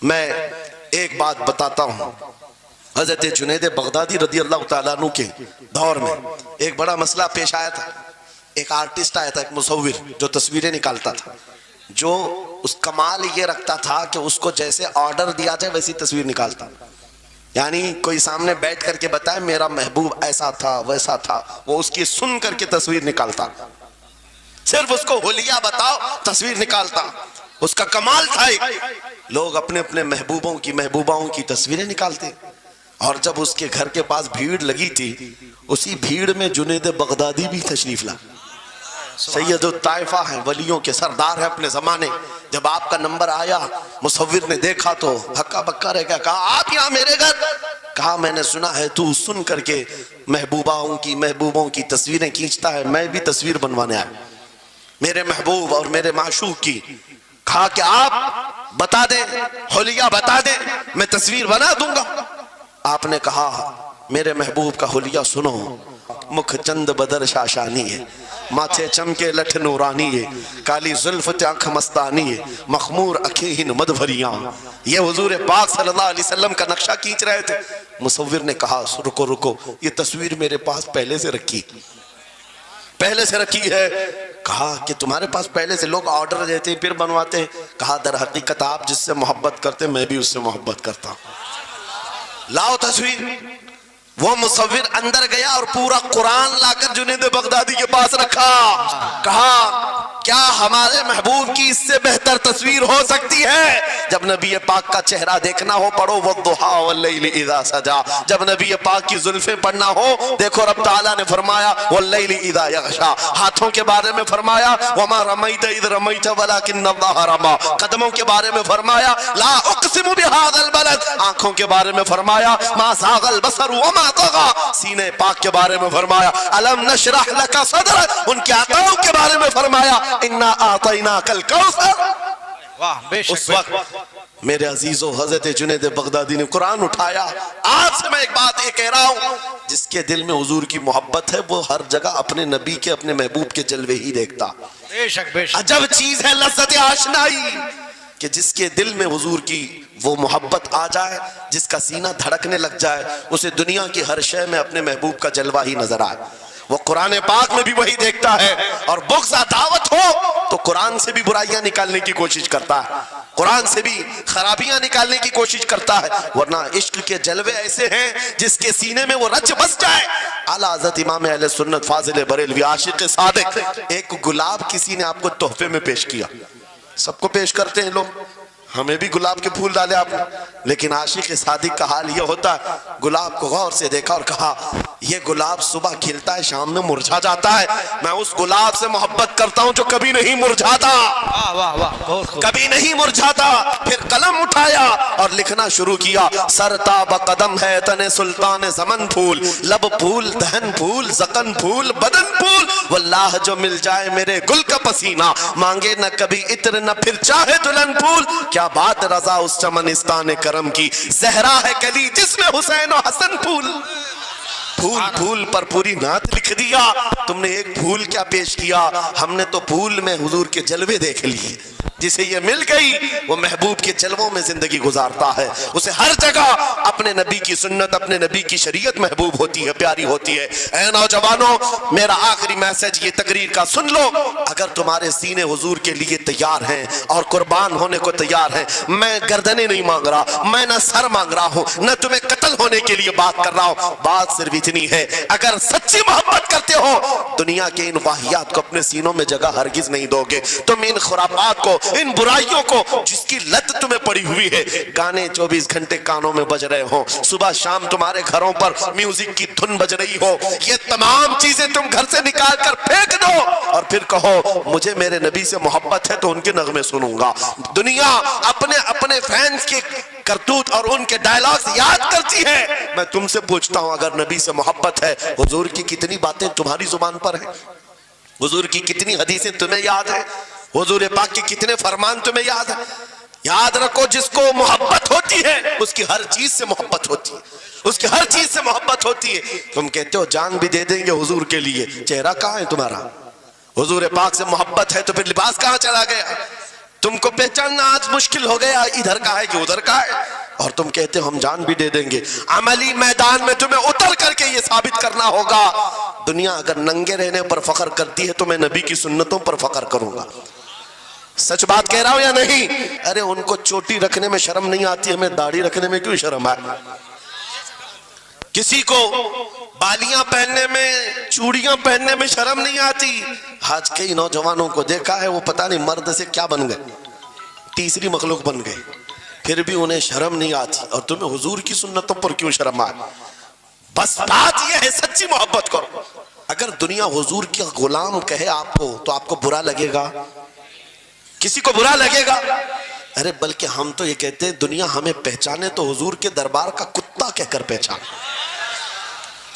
میں ایک بات بتاتا ہوں، حضرت جنید بغدادی رضی اللہ تعالیٰ عنہ کے دور میں ایک بڑا مسئلہ پیش آیا تھا۔ ایک آرٹسٹ آیا تھا، ایک مصور جو تصویریں نکالتا تھا، جو اس کمال یہ رکھتا تھا کہ اس کو جیسے آرڈر دیا جائے ویسی تصویر نکالتا، یعنی کوئی سامنے بیٹھ کر کے بتائے میرا محبوب ایسا تھا ویسا تھا، وہ اس کی سن کر کے تصویر نکالتا، صرف اس کو حلیہ بتاؤ تصویر نکالتا، اس کا کمال تھا۔ لوگ اپنے اپنے محبوباؤں کی تصویریں نکالتے، اور جب اس کے گھر کے پاس بھیڑ لگی تھی، اسی بھیڑ میں جنید بغدادی بھی تشریف لا، سید الطائفہ ہیں، ولیوں کے سردار ہیں اپنے زمانے۔ جب آپ کا نمبر آیا، مصور نے دیکھا تو ہکا بکا رہ گیا، کہا آپ یہاں میرے گھر؟ کہا میں نے سنا ہے تو سن کر کے محبوبوں کی تصویریں کھینچتا ہے، میں بھی تصویر بنوانے آیا میرے محبوب اور میرے معشوق کی۔ کہا کہ آپ بتا دیں، حلیہ بتا دیں، میں تصویر بنا دوں گا۔ آپ نے کہا میرے محبوب کا حلیہ سنو، مکھ چند بدر شاشانی ہے، ماتھے چمکے لٹھ نورانی ہے، کالی زلف آنکھ مستانی ہے، مخمور اکھیں مد بھریاں۔ یہ حضور پاک صلی اللہ علیہ وسلم کا نقشہ کھینچ رہے تھے۔ مصور نے کہا رکو، یہ تصویر میرے پاس پہلے سے رکھی ہے۔ کہا کہ تمہارے پاس پہلے سے لوگ آرڈر دیتے پھر بنواتے ہیں؟ کہا در حقیقت آپ جس سے محبت کرتے میں بھی اس سے محبت کرتا ہوں، لاؤ تصویر۔ وہ مصور اندر گیا اور پورا قرآن لا کر جنید بغدادی کے پاس رکھا۔ کہا کیا ہمارے محبوب کی اس سے بہتر تصویر ہو سکتی ہے؟ جب نبی پاک کا چہرہ دیکھنا ہو پڑھو وَالضُّحَىٰ وَاللَّيْلِ إِذَا سَجَىٰ، جب نبی پاک کی زلفیں پڑھنا ہو دیکھو رب تعالیٰ نے فرمایا وَاللَّيْلِ إِذَا يَغْشَىٰ، ہاتھوں کے بارے میں فرمایا وَمَا رَمَيْتَ إِذْ رَمَيْتَ وَلَكِنَّ اللَّهَ رَمَىٰ، قدموں کے بارے میں فرمایا لَا أُقْسِمُ بِهَٰذَا الْبَلَدِ، آنکھوں کے بارے میں فرمایا مَا زَاغَ الْبَصَرُ وَمَا طَغَىٰ، سینے پاک کے بارے میں فرمایا الم نشرح لک صدرک، ان کے عطاؤں کے بارے میں فرمایا انا اعطیناک الکوثر۔ اس وقت میرے عزیزو حضرت جنید بغدادی نے قرآن اٹھایا۔ آج سے میں ایک بات یہ کہہ رہا ہوں، جس کے دل میں حضور کی محبت ہے وہ ہر جگہ اپنے نبی کے اپنے محبوب کے جلوے ہی دیکھتا۔ بے شک بے شک، عجب چیز ہے لذت آشنائی، کہ جس کے دل میں حضور کی وہ محبت آ جائے، جس کا سینہ دھڑکنے لگ جائے، اسے دنیا کی ہر شے میں اپنے محبوب کا جلوہ ہی نظر آئے۔ وہ قرآن پاک میں بھی وہی دیکھتا ہے، اور بغض عداوت ہو تو قرآن سے بھی برائیاں نکالنے کی کوشش کرتا ہے، قرآن سے بھی خرابیاں نکالنے کی کوشش کرتا ہے، ورنہ عشق کے جلوے ایسے ہیں جس کے سینے میں وہ رچ بس جائے۔ اعلیٰ حضرت امام اہل سنت فاضل بریلوی عاشق صادق، ایک گلاب کسی نے آپ کو تحفے میں پیش کیا، سب کو پیش کرتے ہیں لوگ، ہمیں بھی گلاب کے پھول ڈالے آپ نے، لیکن عاشق صادق کا حال یہ ہوتا ہے گلاب کو غور سے دیکھا اور کہا یہ گلاب صبح کھلتا ہے شام میں مرجھا جاتا ہے، میں اس گلاب سے محبت کرتا ہوں جو کبھی نہیں مرجھاتا، کبھی نہیں مرجھاتا۔ پھر قلم اٹھایا اور لکھنا شروع کیا، سر تاب قدم ہے تن سلطان زمن پھول، لب پھول دہن پھول زقن پھول بدن پھول، واللہ جو مل جائے میرے گل کا پسینہ، مانگے نہ کبھی عطر نہ پھر چاہے دلہن پھول، کیا بات رضا اس چمنستان کرم کی، زہرا ہے کلی جس میں حسین و حسن پھول۔ پھول پھول پر پوری نعت لکھ دیا، تم نے ایک پھول کیا پیش کیا، ہم نے تو پھول میں حضور کے جلوے دیکھ لیے۔ جسے یہ مل گئی وہ محبوب کے جلووں میں زندگی گزارتا ہے، اسے ہر جگہ اپنے نبی کی سنت اپنے نبی کی شریعت محبوب ہوتی ہے، پیاری ہوتی ہے۔ اے نوجوانوں، میرا آخری میسج یہ تقریر کا سن لو، اگر تمہارے سینے حضور کے لیے تیار ہیں اور قربان ہونے کو تیار ہیں، میں گردنیں نہیں مانگ رہا، میں نہ سر مانگ رہا ہوں، نہ تمہیں قتل ہونے کے لیے بات کر رہا ہوں، بات صرف اتنی ہے اگر سچی محبت کرتے ہو دنیا کے ان واہیات کو اپنے سینوں میں جگہ ہرگز نہیں دو گے، تم ان خرافات کو ان برائیوں کو جس کی لت تمہیں پڑی ہوئی ہے، گانے 24 گھنٹے کانوں میں بج رہے ہوں، صبح شام تمہارے گھروں پر میوزک کی دھن بج رہی ہو، یہ تمام چیزیں تم گھر سے نکال کر پھینک دو اور پھر کہو مجھے میرے نبی سے محبت ہے تو ان کے نغمے سنوں گا۔ دنیا اپنے فینس کے کرتوت اور ان کے ڈائلاگز یاد کرتی ہے، میں تم سے پوچھتا ہوں اگر نبی سے محبت ہے، حضور کی کتنی باتیں تمہاری زبان پر ہیں، حضور کی کتنی حدیثیں تمہیں یاد ہیں، حضور پاک کے کتنے فرمان تمہیں یاد ہیں؟ یاد رکھو جس کو محبت ہوتی ہے اس کی ہر چیز سے محبت ہوتی ہے، اس کی ہر چیز سے محبت ہوتی ہے۔ تم کہتے ہو جان بھی دے دیں گے حضور کے لیے، چہرہ کہاں ہے تمہارا؟ حضور پاک سے محبت ہے تو پھر لباس کہاں چلا گیا؟ تم کو پہچاننا آج مشکل ہو گیا ادھر کا ہے کہ ادھر کا ہے، اور تم کہتے ہم جان بھی دے دیں گے۔ عملی میدان میں تمہیں اتر کر کے یہ ثابت کرنا ہوگا۔ دنیا اگر ننگے رہنے پر فخر کرتی ہے تو میں نبی کی سنتوں پر فخر کروں گا۔ سچ بات کہہ رہا ہوں یا نہیں؟ ارے ان کو چوٹی رکھنے میں شرم نہیں آتی، ہمیں داڑھی رکھنے میں کیوں شرم آئے؟ کسی کو بالیاں پہننے میں، چوڑیاں پہننے میں شرم نہیں آتی۔ آج کئی نوجوانوں کو دیکھا ہے وہ پتہ نہیں مرد سے کیا بن گئے، تیسری مخلوق بن گئے، پھر بھی انہیں شرم نہیں آتی، اور تمہیں حضور کی سنتوں پر کیوں شرم آئے؟ بس بات یہ ہے سچی محبت کرو۔ اگر دنیا حضور کی غلام کہے آپ کو تو آپ کو برا لگے گا؟ کسی کو برا لگے گا؟ ارے بلکہ ہم تو یہ کہتے ہیں دنیا ہمیں پہچانے تو حضور کے دربار کا کتا کہہ کر پہچانے۔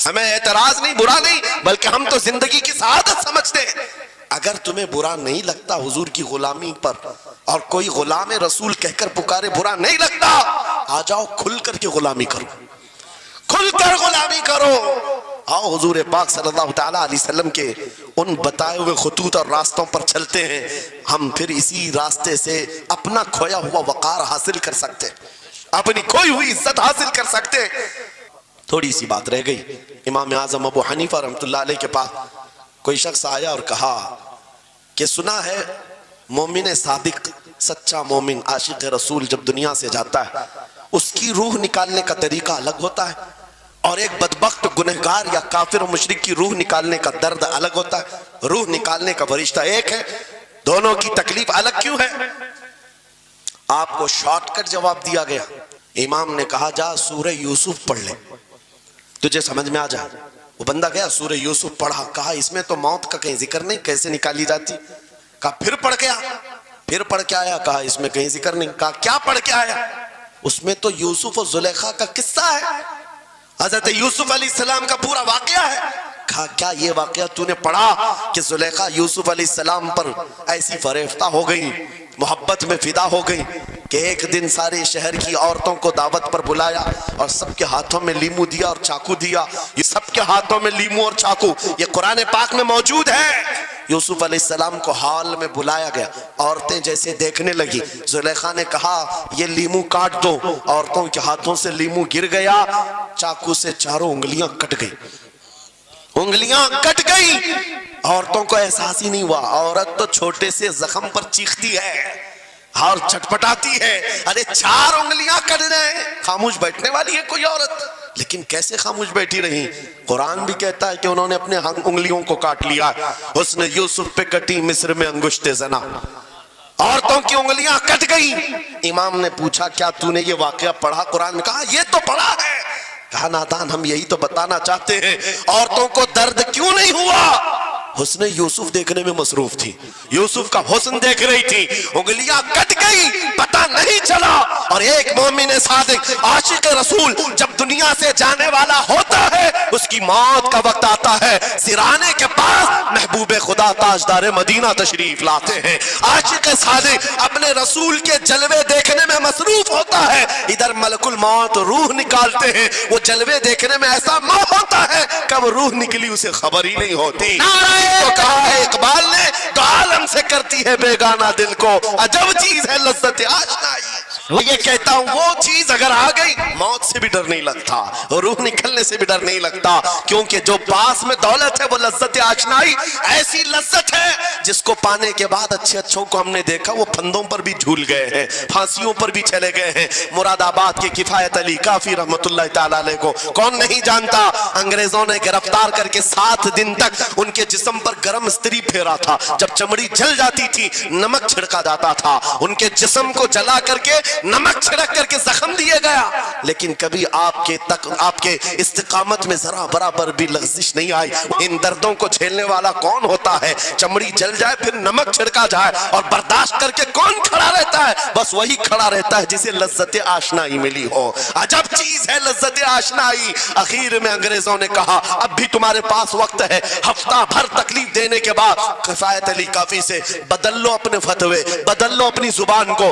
ہمیں اعتراض نہیں، برا نہیں، بلکہ ہم تو زندگی کی سعادت سمجھتے ہیں۔ اگر تمہیں برا نہیں لگتا حضور کی غلامی پر، اور کوئی غلام رسول کہہ کر پکارے برا نہیں لگتا، آ جاؤ کھل کر کے غلامی کرو، کھل کر غلامی کرو۔ آؤ حضور پاک صلی اللہ تعالیٰ علیہ وسلم کے ان بتائے ہوئے خطوط اور راستوں پر چلتے ہیں، ہم پھر اسی راستے سے اپنا کھویا ہوا وقار حاصل کر سکتے، اپنی کھوئی ہوئی عزت حاصل کر سکتے۔ تھوڑی سی بات رہ گئی، امام اعظم ابو حنیفہ رحمۃ اللہ علیہ کے پاس کوئی شخص آیا اور کہا کہ سنا ہے مومن صادق، سچا مومن عاشق رسول جب دنیا سے جاتا ہے اس کی روح نکالنے کا طریقہ الگ ہوتا ہے، اور ایک بدبخت گنہگار یا کافر و مشرک کی روح نکالنے کا درد الگ ہوتا ہے۔ روح نکالنے کا فرشتہ ایک ہے، دونوں کی تکلیف الگ کیوں ہے؟ آپ کو شارٹ کٹ جواب دیا گیا۔ امام نے کہا جا سورہ یوسف پڑھ لے، تجھے سمجھ میں آ جائے۔ وہ بندہ گیا سورہ یوسف پڑھا، کہا اس میں تو موت کا کہیں ذکر نہیں، کیسے نکالی جاتی؟ کہا پھر پڑھ کے آ، پھر پڑھ کے آیا، کہا اس میں کہیں ذکر نہیں۔ کہا کیا پڑھ کے آیا؟ اس میں تو یوسف و زلیخا کا قصہ ہے، حضرت یوسف علیہ السلام کا پورا واقعہ ہے۔ کہا کیا یہ واقعہ تو نے پڑھا کہ زلیخا یوسف علیہ السلام پر ایسی فریفتہ ہو گئی، محبت میں فدا ہو گئی کہ ایک دن سارے شہر کی عورتوں کو دعوت پر بلایا اور سب کے ہاتھوں میں لیمو دیا اور چاقو دیا۔ یہ سب کے ہاتھوں میں لیمو اور چاقو یہ قرآن پاک میں موجود ہے۔ یوسف علیہ السلام کو ہال میں بلایا گیا، عورتیں جیسے دیکھنے لگی، زلیخا نے کہا یہ لیمو کاٹ دو، عورتوں کے ہاتھوں سے لیمو گر گیا، چاقو سے چاروں انگلیاں کٹ گئی، انگلیاں کٹ گئی۔ عورتوں کو احساس ہی نہیں ہوا، عورت تو چھوٹے سے زخم پر چیختی ہے اور چھٹپٹاتی ہے، ارے 4 انگلیاں کٹ گئے۔ خاموش بیٹھنے والی ہے کوئی عورت؟ لیکن کیسے خاموش بیٹھی رہی؟ قرآن بھی کہتا ہے کہ انہوں نے اپنے انگلیوں کو کاٹ لیا۔ حسن یوسف پہ کٹی مصر میں انگشت زنا، عورتوں کی انگلیاں کٹ گئی۔ امام نے پوچھا کیا تو نے یہ واقعہ پڑھا قرآن میں؟ کہا یہ تو پڑھا ہے۔ کہا نادان ہم یہی تو بتانا چاہتے ہیں، عورتوں کو درد کیوں نہیں ہوا؟ حسن یوسف دیکھنے میں مصروف تھی، یوسف کا حسن دیکھ رہی تھی، انگلیاں کٹ گئی، پتہ نہیں چلا۔ اور ایک مومن صادق عاشق رسول جب دنیا سے جانے والا ہوتا ہے اس کی موت کا وقت آتا ہے، سرانے کے پاس محبوب خدا تاجدار مدینہ تشریف لاتے ہیں۔ عاشق صادق اپنے رسول کے جلوے دیکھنے میں مصروف ہوتا ہے، ادھر ملک الموت روح نکالتے ہیں، وہ جلوے دیکھنے میں ایسا موہ ہوتا ہے کب روح نکلی اسے خبر ہی نہیں ہوتی۔ تو کہا ہے اقبال نے تو عالم سے کرتی ہے بیگانہ دل کو عجب چیز ہے لذت آشنائی۔ یہ کہتا ہوں وہ چیز اگر آ گئی موت سے بھی ڈر نہیں لگتا، روح نکلنے سے بھی ڈر نہیں لگتا، کیونکہ جو پاس میں دولت ہے وہ لذت آشنائی ایسی لذت ہے جس کو پانے کے بعد اچھے اچھوں کو ہم نے دیکھا وہ پھندوں پر بھی جھول گئے ہیں، پھانسیوں پر بھی چلے گئے ہیں۔ مراد آباد کے کفایت علی کافی رحمت اللہ تعالیٰ علیہ کو کون نہیں جانتا؟ انگریزوں نے گرفتار کر کے 7 دن تک ان کے جسم پر گرم استری پھیرا تھا، جب چمڑی جل جاتی تھی نمک چھڑکا جاتا تھا، ان کے جسم کو جلا کر کے نمک چھڑک کر کے زخم دیے گیا، لیکن کبھی آپ کے استقامت میں ذرا برابر بھی لغزش نہیں آئی۔ ان دردوں کو جھیلنے والا کون ہوتا ہے؟ چمڑی جل جائے پھر نمک چھڑکا جائے اور برداشت کر کے کون کھڑا رہتا ہے؟ بس وہی کھڑا رہتا ہے جسے لذت آشنائی ملی ہو۔ عجب چیز ہے لذت آشنائی۔ اخیر میں انگریزوں نے کہا اب بھی تمہارے پاس وقت ہے، ہفتہ بھر تکلیف دینے کے بعد کفایت علی کافی سے بدل لو اپنے فتوے، بدل لو اپنی زبان کو،